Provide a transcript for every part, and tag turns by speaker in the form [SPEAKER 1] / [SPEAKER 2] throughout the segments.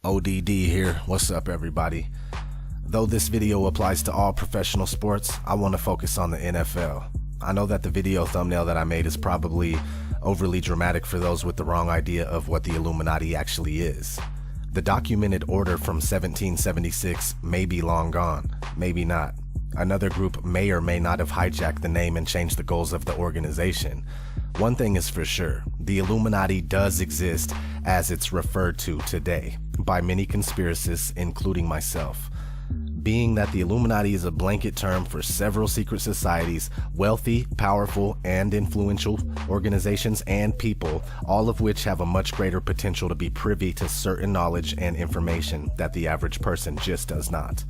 [SPEAKER 1] ODD here. What's up, everybody? Though this video applies to all professional sports, I want to focus on the NFL. I know that the video thumbnail that I made is probably overly dramatic for those with the wrong idea of what the Illuminati actually is. The documented order from 1776 may be long gone, maybe not. Another group may or may not have hijacked the name and changed the goals of the organization. One thing is for sure, the Illuminati does exist as it's referred to today by many conspiracists, including myself. Being that the Illuminati is a blanket term for several secret societies, wealthy, powerful, and influential organizations and people, all of which have a much greater potential to be privy to certain knowledge and information that the average person just does not.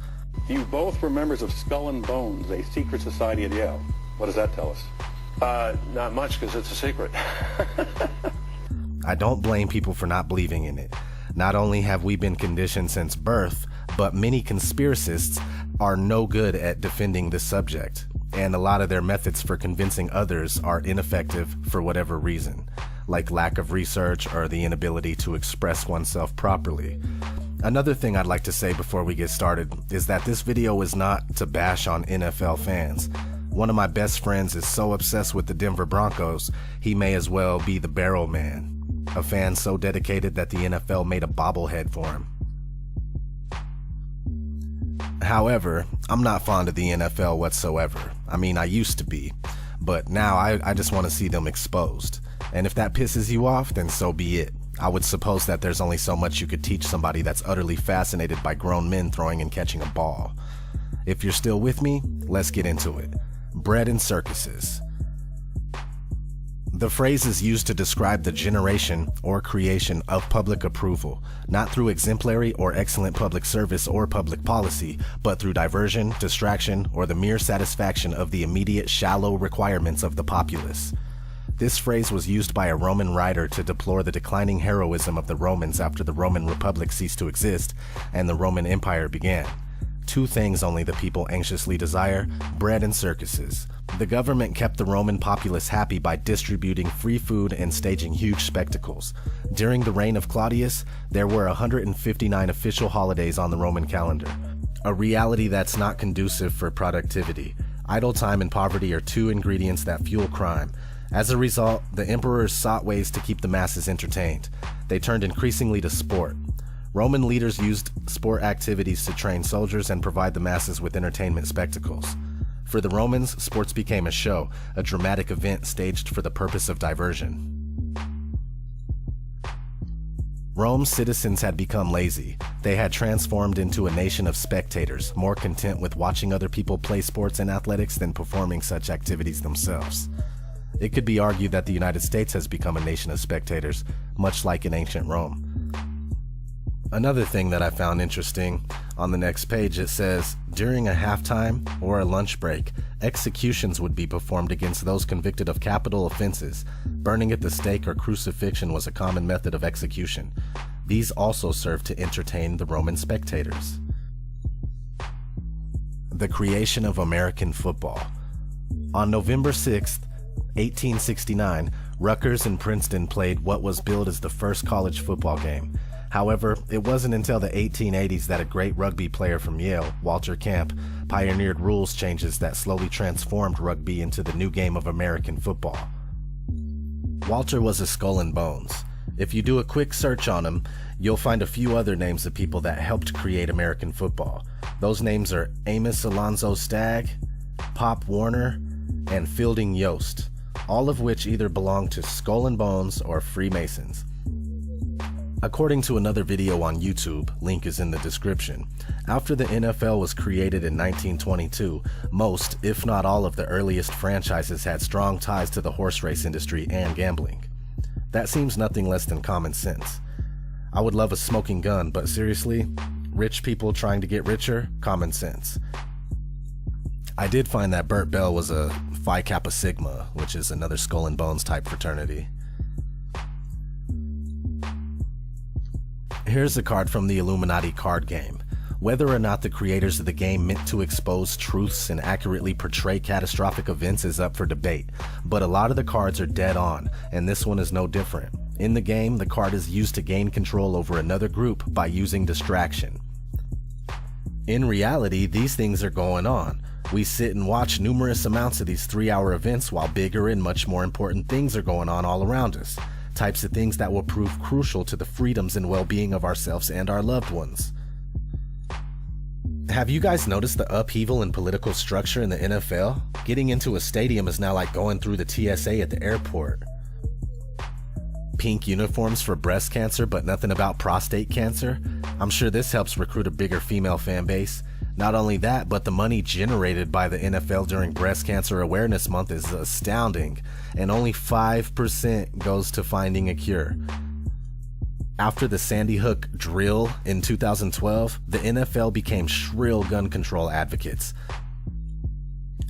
[SPEAKER 2] You both were members of Skull and Bones, a secret society at Yale. What does that tell us? Not much, because it's a secret.
[SPEAKER 1] I don't blame people for not believing in it. Not only have we been conditioned since birth, but many conspiracists are no good at defending this subject, and a lot of their methods for convincing others are ineffective for whatever reason, like lack of research or the inability to express oneself properly. Another thing I'd like to say before we get started is that this video is not to bash on NFL fans. One of my best friends is so obsessed with the Denver Broncos, he may as well be the Barrel Man, a fan so dedicated that the NFL made a bobblehead for him. However, I'm not fond of the NFL whatsoever. I mean, I used to be, but now I just want to see them exposed. And if that pisses you off, then so be it. I would suppose that there's only so much you could teach somebody that's utterly fascinated by grown men throwing and catching a ball. If you're still with me, let's get into it. Bread and circuses. The phrase is used to describe the generation or creation of public approval, not through exemplary or excellent public service or public policy, but through diversion, distraction, or the mere satisfaction of the immediate shallow requirements of the populace. This phrase was used by a Roman writer to deplore the declining heroism of the Romans after the Roman Republic ceased to exist and the Roman Empire began. Two things only the people anxiously desire: bread and circuses. The government kept the Roman populace happy by distributing free food and staging huge spectacles. During the reign of Claudius, there were 159 official holidays on the Roman calendar, a reality that's not conducive for productivity. Idle time and poverty are two ingredients that fuel crime. As a result, the emperors sought ways to keep the masses entertained. They turned increasingly to sport. Roman leaders used sport activities to train soldiers and provide the masses with entertainment spectacles. For the Romans, sports became a show, a dramatic event staged for the purpose of diversion. Rome's citizens had become lazy. They had transformed into a nation of spectators, more content with watching other people play sports and athletics than performing such activities themselves. It could be argued that the United States has become a nation of spectators, much like in ancient Rome. Another thing that I found interesting, on the next page it says, during a halftime or a lunch break, executions would be performed against those convicted of capital offenses. Burning at the stake or crucifixion was a common method of execution. These also served to entertain the Roman spectators. The creation of American football. On November 6th, 1869, Rutgers and Princeton played what was billed as the first college football game. However, it wasn't until the 1880s that a great rugby player from Yale, Walter Camp, pioneered rules changes that slowly transformed rugby into the new game of American football. Walter was a skull and bones. If you do a quick search on him, you'll find a few other names of people that helped create American football. Those names are Amos Alonzo Stagg, Pop Warner, and Fielding Yost, all of which either belong to Skull and Bones or Freemasons. According to another video on YouTube, link is in the description, after the NFL was created in 1922, most, if not all of the earliest franchises had strong ties to the horse race industry and gambling. That seems nothing less than common sense. I would love a smoking gun, but seriously, rich people trying to get richer? Common sense. I did find that Burt Bell was a Phi Kappa Sigma, which is another Skull and Bones type fraternity. Here's a card from the Illuminati card game. Whether or not the creators of the game meant to expose truths and accurately portray catastrophic events is up for debate, but a lot of the cards are dead on, and this one is no different. In the game, the card is used to gain control over another group by using distraction. In reality, these things are going on. We sit and watch numerous amounts of these 3-hour events while bigger and much more important things are going on all around us. Types of things that will prove crucial to the freedoms and well-being of ourselves and our loved ones. Have you guys noticed the upheaval in political structure in the NFL? Getting into a stadium is now like going through the TSA at the airport. Pink uniforms for breast cancer, but nothing about prostate cancer? I'm sure this helps recruit a bigger female fan base. Not only that, but the money generated by the NFL during Breast Cancer Awareness Month is astounding, and only 5% goes to finding a cure. After the Sandy Hook drill in 2012, the NFL became shrill gun control advocates.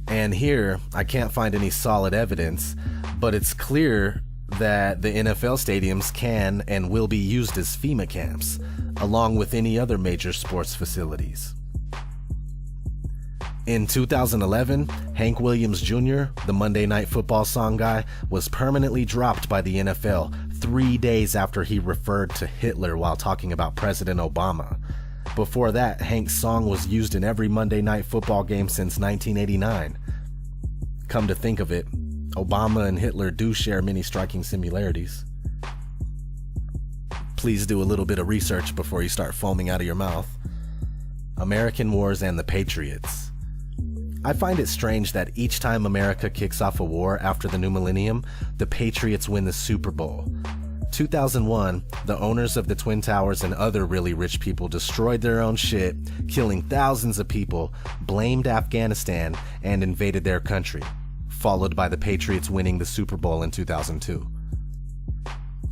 [SPEAKER 1] And here, I can't find any solid evidence, but it's clear that the NFL stadiums can and will be used as FEMA camps, along with any other major sports facilities. In 2011, Hank Williams Jr., the Monday Night Football song guy, was permanently dropped by the NFL 3 days after he referred to Hitler while talking about President Obama. Before that, Hank's song was used in every Monday Night Football game since 1989. Come to think of it, Obama and Hitler do share many striking similarities. Please do a little bit of research before you start foaming out of your mouth. American Wars and the Patriots. I find it strange that each time America kicks off a war after the new millennium, the Patriots win the Super Bowl. 2001, the owners of the Twin Towers and other really rich people destroyed their own shit, killing thousands of people, blamed Afghanistan, and invaded their country, followed by the Patriots winning the Super Bowl in 2002.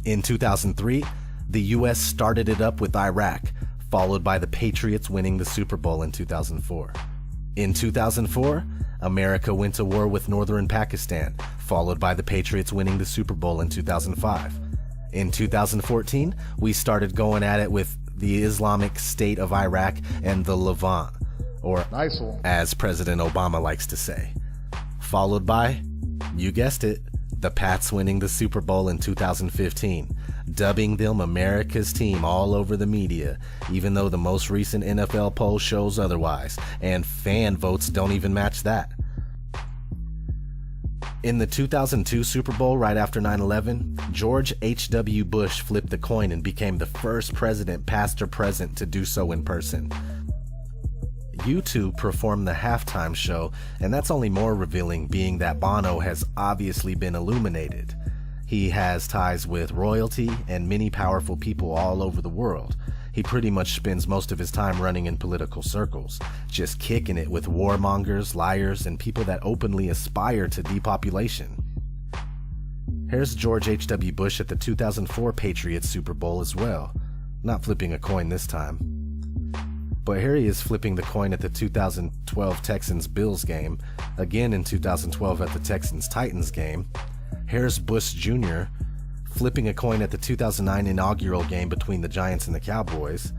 [SPEAKER 1] In 2003, the US started it up with Iraq, followed by the Patriots winning the Super Bowl in 2004. In 2004, America went to war with northern Pakistan, followed by the Patriots winning the Super Bowl in 2005. In 2014, we started going at it with the Islamic State of Iraq and the Levant, or ISIL, as President Obama likes to say. Followed by, you guessed it, the Pats winning the Super Bowl in 2015, dubbing them America's team all over the media, even though the most recent NFL poll shows otherwise, and fan votes don't even match that. In the 2002 Super Bowl right after 9/11, George H.W. Bush flipped the coin and became the first president past or present to do so in person. U2 performed the halftime show, and that's only more revealing being that Bono has obviously been illuminated. He has ties with royalty and many powerful people all over the world. He pretty much spends most of his time running in political circles, just kicking it with warmongers, liars, and people that openly aspire to depopulation. Here's George H.W. Bush at the 2004 Patriots Super Bowl as well, not flipping a coin this time. But here he is flipping the coin at the 2012 Texans-Bills game, again in 2012 at the Texans-Titans game. Here's Bush Jr. flipping a coin at the 2009 inaugural game between the Giants and the Cowboys.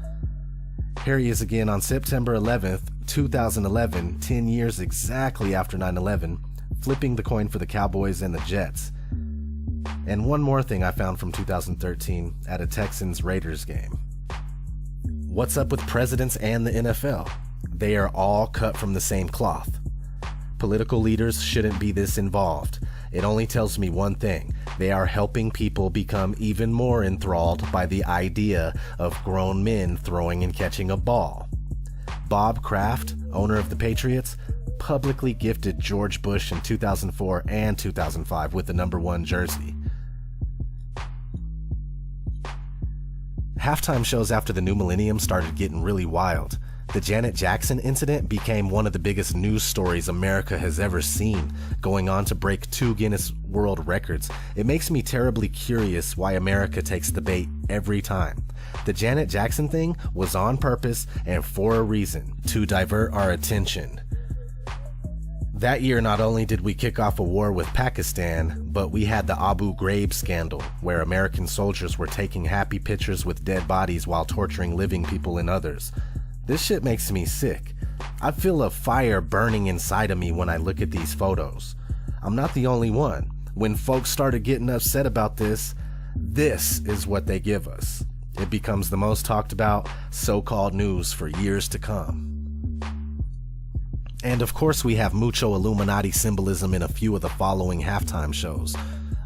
[SPEAKER 1] Here he is again on September 11th, 2011, 10 years exactly after 9/11, flipping the coin for the Cowboys and the Jets. And one more thing I found from 2013 at a Texans-Raiders game. What's up with presidents and the NFL? They are all cut from the same cloth. Political leaders shouldn't be this involved. It only tells me one thing. They are helping people become even more enthralled by the idea of grown men throwing and catching a ball. Bob Kraft, owner of the Patriots, publicly gifted George Bush in 2004 and 2005 with the #1 jersey. Halftime shows after the new millennium started getting really wild. The Janet Jackson incident became one of the biggest news stories America has ever seen, going on to break 2 Guinness World Records. It makes me terribly curious why America takes the bait every time. The Janet Jackson thing was on purpose and for a reason, to divert our attention. That year, not only did we kick off a war with Pakistan, but we had the Abu Ghraib scandal, where American soldiers were taking happy pictures with dead bodies while torturing living people and others. This shit makes me sick. I feel a fire burning inside of me when I look at these photos. I'm not the only one. When folks started getting upset about this is what they give us. It becomes the most talked about so-called news for years to come. And of course we have mucho Illuminati symbolism in a few of the following halftime shows.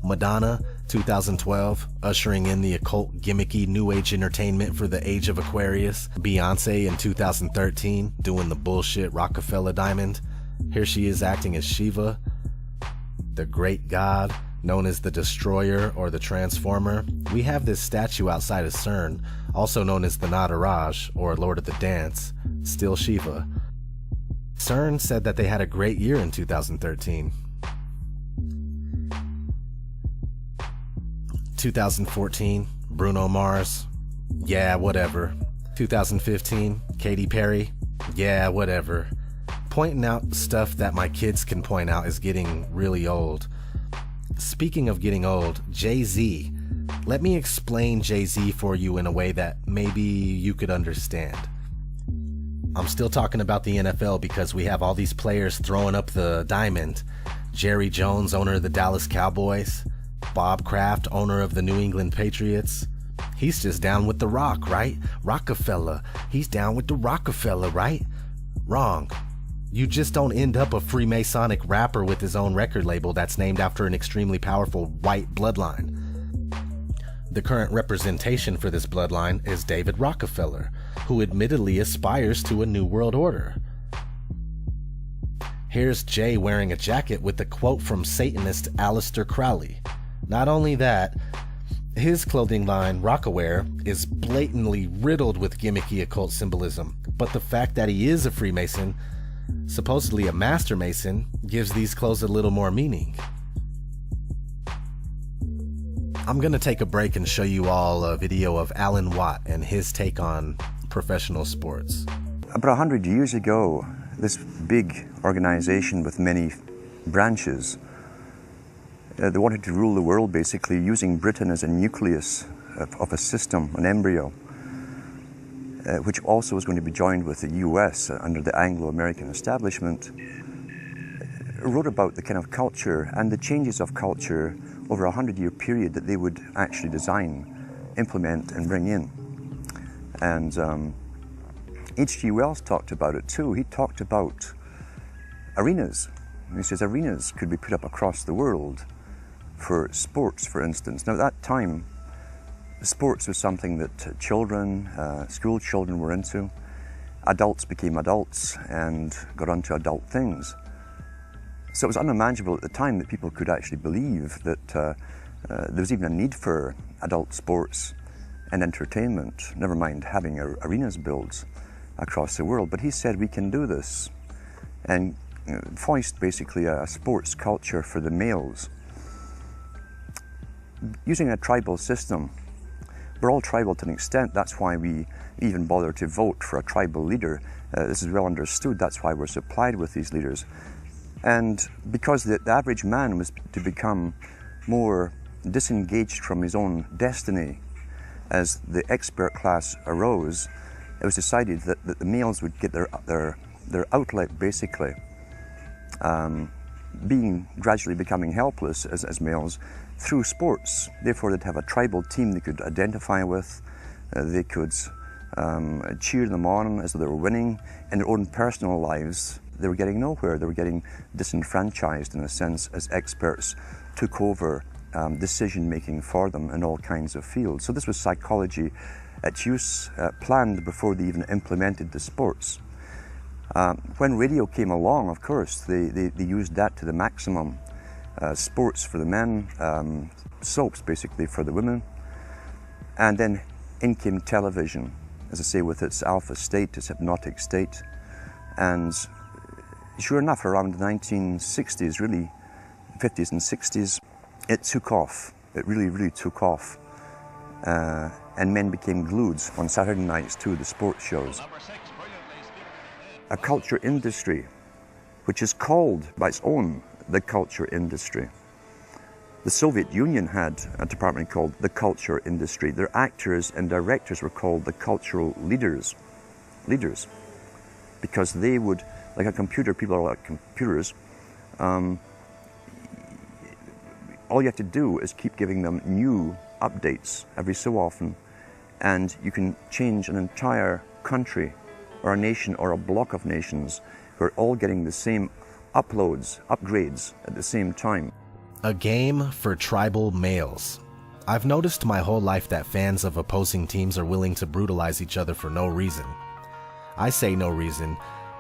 [SPEAKER 1] Madonna, 2012, ushering in the occult gimmicky new age entertainment for the age of Aquarius. Beyonce in 2013, doing the bullshit Rockefeller diamond. Here she is acting as Shiva, the great god, known as the Destroyer or the Transformer. We have this statue outside of CERN, also known as the Nataraj or Lord of the Dance, still Shiva. CERN said that they had a great year in 2013. 2014, Bruno Mars, yeah, whatever. 2015, Katy Perry, yeah, whatever. Pointing out stuff that my kids can point out is getting really old. Speaking of getting old, Jay-Z. Let me explain Jay-Z for you in a way that maybe you could understand. I'm still talking about the NFL because we have all these players throwing up the diamond. Jerry Jones, owner of the Dallas Cowboys. Bob Kraft, owner of the New England Patriots. He's just down with the Rock, right? Rockefeller. He's down with the Rockefeller, right? Wrong. You just don't end up a Freemasonic rapper with his own record label that's named after an extremely powerful white bloodline. The current representation for this bloodline is David Rockefeller, who admittedly aspires to a new world order. Here's Jay wearing a jacket with a quote from Satanist Aleister Crowley. Not only that, his clothing line, Rockaware, is blatantly riddled with gimmicky occult symbolism, but the fact that he is a Freemason, supposedly a Master Mason, gives these clothes a little more meaning. I'm gonna take a break and show you all a video of Alan Watt and his take on professional sports.
[SPEAKER 3] About 100 years ago, this big organization with many branches, they wanted to rule the world basically using Britain as a nucleus of a system, an embryo, which also was going to be joined with the US under the Anglo-American establishment, wrote about the kind of culture and the changes of culture over a 100-year period that they would actually design, implement and bring in. And H.G. Wells talked about it too. He talked about arenas. He says arenas could be put up across the world for sports, for instance. Now at that time, sports was something that children, school children were into. Adults became adults and got onto adult things. So it was unimaginable at the time that people could actually believe that there was even a need for adult sports and entertainment, never mind having arenas built across the world. But he said we can do this and foist basically a sports culture for the males. Using a tribal system. We're all tribal to an extent, that's why we even bother to vote for a tribal leader. This is well understood, that's why we're supplied with these leaders. And because the average man was to become more disengaged from his own destiny, as the expert class arose, it was decided that the males would get their outlet basically, gradually becoming helpless as males through sports. Therefore they'd have a tribal team they could identify with, they could cheer them on as though they were winning. In their own personal lives, they were getting nowhere. They were getting disenfranchised in a sense as experts took over decision making for them in all kinds of fields. So this was psychology at use, planned before they even implemented the sports. When radio came along, of course, they used that to the maximum. Sports for the men, soaps basically for the women, and then in came television, as I say, with its alpha state, its hypnotic state. And sure enough, around the 1960s, really, 50s and 60s, it took off. It really, really took off. And men became glued on Saturday nights to the sports shows. A culture industry, which is called by its own the culture industry. The Soviet Union had a department called the culture industry. Their actors and directors were called the cultural leaders. leaders, because they would, like a computer, people are like computers. All you have to do is keep giving them new updates every so often, and you can change an entire country or a nation or a block of nations who are all getting the same upgrades at the same time.
[SPEAKER 1] A game for tribal males. I've noticed my whole life that fans of opposing teams are willing to brutalize each other for no reason. I say no reason,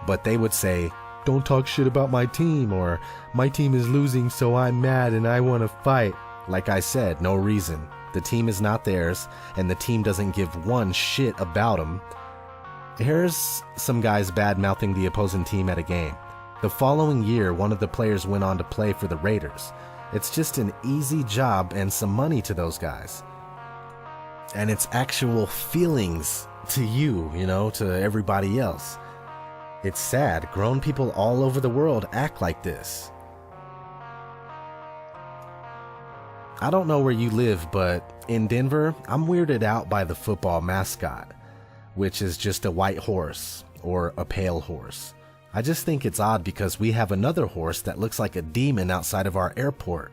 [SPEAKER 1] but they would say, "Don't talk shit about my team," or "My team is losing so I'm mad and I want to fight." Like I said, no reason. The team is not theirs, and the team doesn't give one shit about them. Here's some guys bad-mouthing the opposing team at a game. The following year, one of the players went on to play for the Raiders. It's just an easy job and some money to those guys. And it's actual feelings to you, to everybody else. It's sad. Grown people all over the world act like this. I don't know where you live, but in Denver, I'm weirded out by the football mascot, which is just a white horse or a pale horse. I just think it's odd because we have another horse that looks like a demon outside of our airport,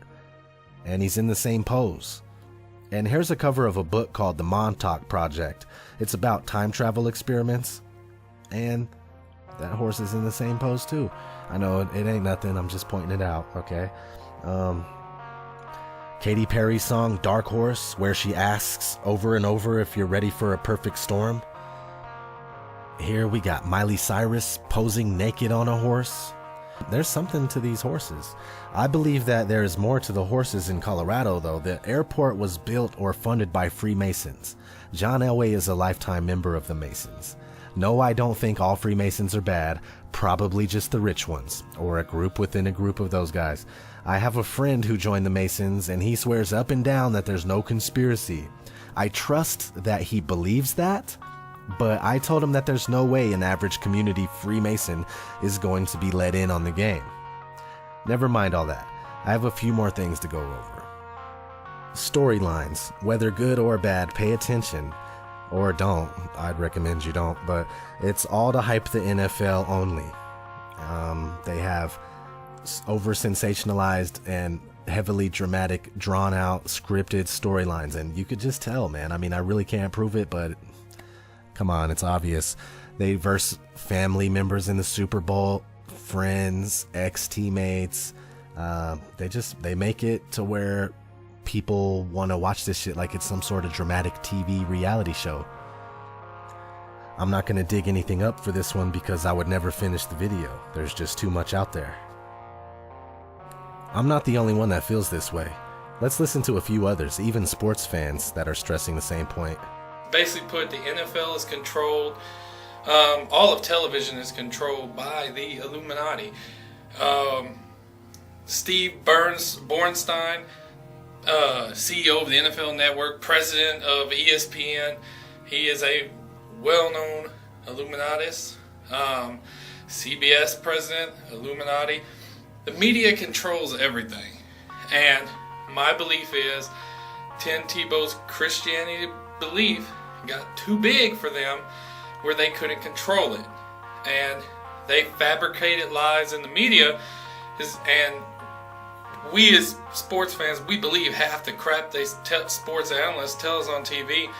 [SPEAKER 1] and he's in the same pose. And here's a cover of a book called The Montauk Project. It's about time travel experiments, and that horse is in the same pose too. I know it ain't nothing, I'm just pointing it out, okay? Katy Perry's song Dark Horse, where she asks over and over if you're ready for a perfect storm. Here we got Miley Cyrus posing naked on a horse. There's something to these horses. I believe that there is more to the horses in Colorado, though. The airport was built or funded by Freemasons. John Elway is a lifetime member of the Masons. No, I don't think all Freemasons are bad, probably just the rich ones, or a group within a group of those guys. I have a friend who joined the Masons, and he swears up and down that there's no conspiracy. I trust that he believes that, but I told him that there's no way an average community Freemason is going to be let in on the game. Never mind all that. I have a few more things to go over. Storylines, whether good or bad, pay attention. Or don't. I'd recommend you don't, but it's all to hype the NFL only. They have over-sensationalized and heavily dramatic, drawn-out, scripted storylines, and you could just tell, man. I mean, I really can't prove it, but come on, it's obvious. They verse family members in the Super Bowl, friends, ex-teammates. They make it to where people want to watch this shit like it's some sort of dramatic TV reality show. I'm not going to dig anything up for this one because I would never finish the video. There's just too much out there. I'm not the only one that feels this way. Let's listen to a few others, even sports fans, that are stressing the same point.
[SPEAKER 4] Basically put, the NFL is controlled, all of television is controlled by the Illuminati. Steve Bornstein, CEO of the NFL Network, president of ESPN, he is a well-known Illuminatist. CBS president, Illuminati. The media controls everything, and my belief is Tim Tebow's Christianity belief got too big for them where they couldn't control it, and they fabricated lies in the media. And we as sports fans, we believe half the crap they sports analysts tell us on TV.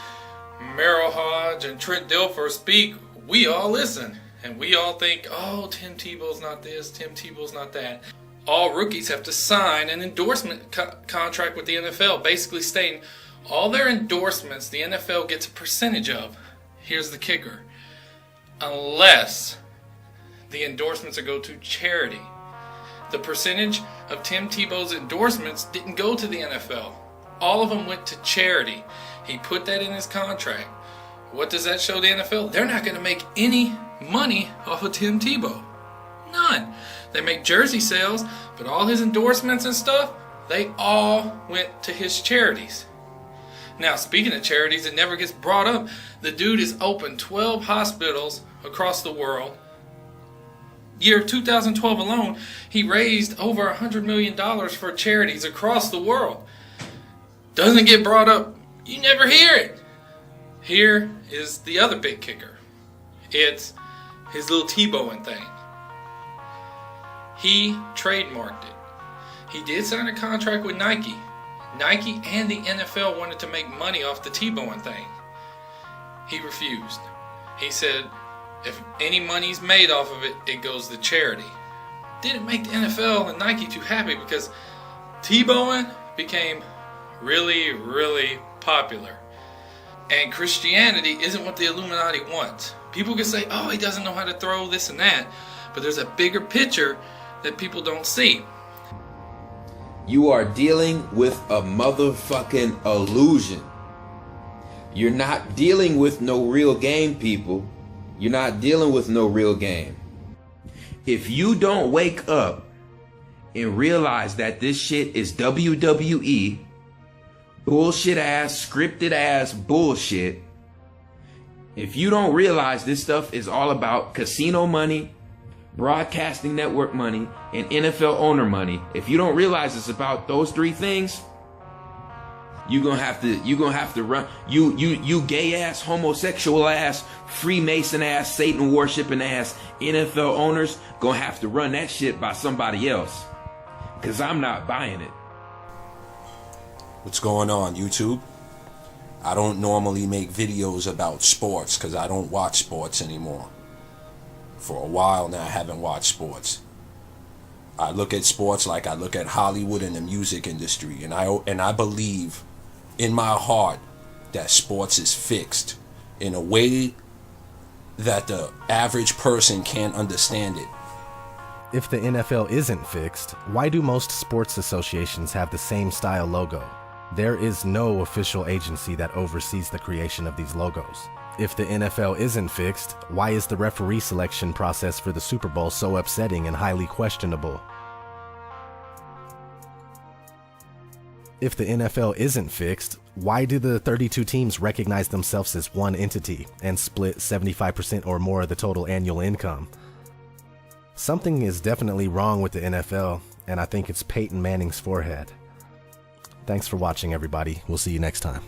[SPEAKER 4] Merrill Hodge and Trent Dilfer speak, we all listen, and we all think, oh, Tim Tebow's not this, Tim Tebow's not that. All rookies have to sign an endorsement contract with the NFL, basically stating all their endorsements the NFL gets a percentage of. Here's the kicker. Unless the endorsements go to charity. The percentage of Tim Tebow's endorsements didn't go to the NFL. All of them went to charity. He put that in his contract. What does that show the NFL? They're not going to make any money off of Tim Tebow. None. They make jersey sales, but all his endorsements and stuff, they all went to his charities. Now, speaking of charities, it never gets brought up. The dude has opened 12 hospitals across the world. Year 2012 alone, he raised over $100 million for charities across the world. Doesn't get brought up. You never hear it. Here is the other big kicker. It's his little Tebowing thing. He trademarked it. He did sign a contract with Nike. Nike and the NFL wanted to make money off the Tebowing thing. He refused. He said if any money's made off of it, it goes to charity. Didn't make the NFL and Nike too happy because Tebowing became really, really popular. And Christianity isn't what the Illuminati wants. People can say, oh, he doesn't know how to throw this and that. But there's a bigger picture that people don't see.
[SPEAKER 5] You are dealing with a motherfucking illusion. You're not dealing with no real game, people. You're not dealing with no real game. If you don't wake up and realize that this shit is WWE, bullshit ass, scripted ass bullshit, if you don't realize this stuff is all about casino money, broadcasting network money, and NFL owner money, if you don't realize it's about those three things, you're gonna have to run, you gay ass, homosexual ass, Freemason ass, Satan worshiping ass NFL owners gonna have to run that shit by somebody else, cause I'm not buying it.
[SPEAKER 6] What's going on, YouTube? I don't normally make videos about sports because I don't watch sports anymore. For a while now, I haven't watched sports. I look at sports like I look at Hollywood and the music industry, and I believe in my heart that sports is fixed in a way that the average person can't understand it.
[SPEAKER 1] If the NFL isn't fixed, why do most sports associations have the same style logo? There is no official agency that oversees the creation of these logos. If the NFL isn't fixed, why is the referee selection process for the Super Bowl so upsetting and highly questionable? If the NFL isn't fixed, why do the 32 teams recognize themselves as one entity and split 75% or more of the total annual income? Something is definitely wrong with the NFL, and I think it's Peyton Manning's forehead. Thanks for watching, everybody. We'll see you next time.